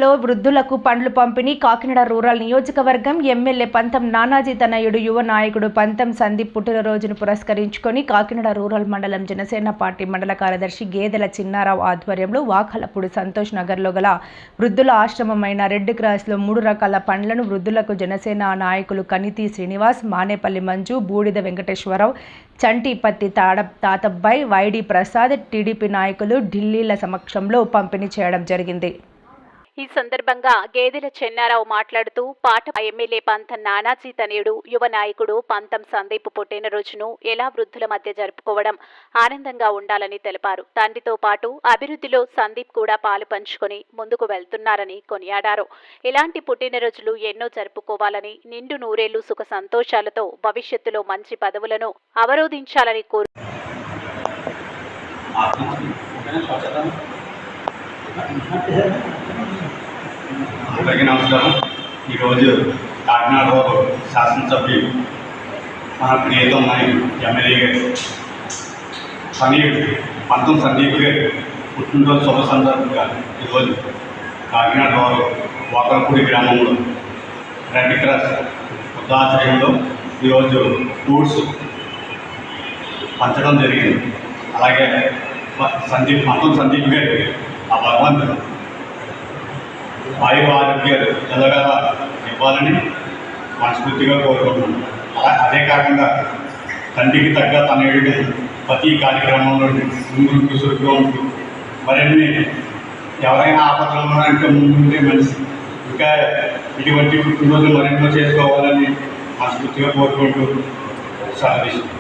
హాస్టల్లో వృద్ధులకు పండ్లు పంపిణీ. కాకినాడ రూరల్ నియోజకవర్గం ఎమ్మెల్యే పంతం నానాజీ తనయుడు యువ నాయకుడు పంతం సందీప్ పుట్టినరోజును పురస్కరించుకొని కాకినాడ రూరల్ మండలం జనసేన పార్టీ మండల కార్యదర్శి గేదెల చిన్నారావు ఆధ్వర్యంలో వాకలపూడి సంతోష్ నగర్లో గల వృద్ధుల ఆశ్రమమైన రెడ్ క్రాస్లో 3 రకాల పండ్లను వృద్ధులకు జనసేన నాయకులు కనితి శ్రీనివాస్, మానేపల్లి మంజు, బూడిద వెంకటేశ్వరరావు, చంటిపత్తి తాతబ్బాయి, వైడి ప్రసాద్, టీడీపీ నాయకులు ఢిల్లీల సమక్షంలో పంపిణీ చేయడం జరిగింది. ఈ సందర్భంగా గేదెల చెన్నారావు మాట్లాడుతూ పాట ఎమ్మెల్యే పంతం నానాజీ తనయుడు యువ నాయకుడు పంతం సందీప్ పుట్టినరోజును ఎలా వృద్ధుల మధ్య జరుపుకోవడం ఆనందంగా ఉండాలని తెలిపారు. తండ్రితో పాటు అభివృద్ధిలో సందీప్ కూడా పాలు పంచుకొని ముందుకు వెళ్తున్నారని కొనియాడారు. ఇలాంటి పుట్టినరోజులు ఎన్నో జరుపుకోవాలని, నిండు నూరేళ్లు సుఖ సంతోషాలతో భవిష్యత్తులో మంచి పదవులను అవరోధించాలని కోరు. అందరికీ నమస్కారం. ఈరోజు కాకినాడ శాసనసభ్యులు మన ప్రియతమ నాయకుడు ఎమ్మెల్యే గారు పంతం సందీప్ గారు పుట్టినరోజు శుభ సందర్భంగా ఈరోజు కాకినాడ వాకలపూడి గ్రామంలో రెడ్ క్రాస్ వృద్ధాశ్రయంలో ఈరోజు ఫ్రూట్స్ పంచడం జరిగింది. అలాగే పంతం సందీప్ గారు ఆ భగవంతుడు ఆయుర ఆరోగ్యాలు ఎలాగా ఇవ్వాలని మనస్ఫూర్తిగా కోరుకుంటున్నాను. అదే కాకుండా తండ్రికి తగ్గ తన ఏడు ప్రతి కార్యక్రమంలో ముందు చురుగ్గా ఉంటూ మరిన్ని ఎవరైనా ఆపదలు ఉన్నారంటే ముందుండే మనిషి ఇంకా ఇటువంటి పుట్టినరోజు మరెన్నో చేసుకోవాలని మనస్ఫూర్తిగా కోరుకుంటూ సాధిస్తాను.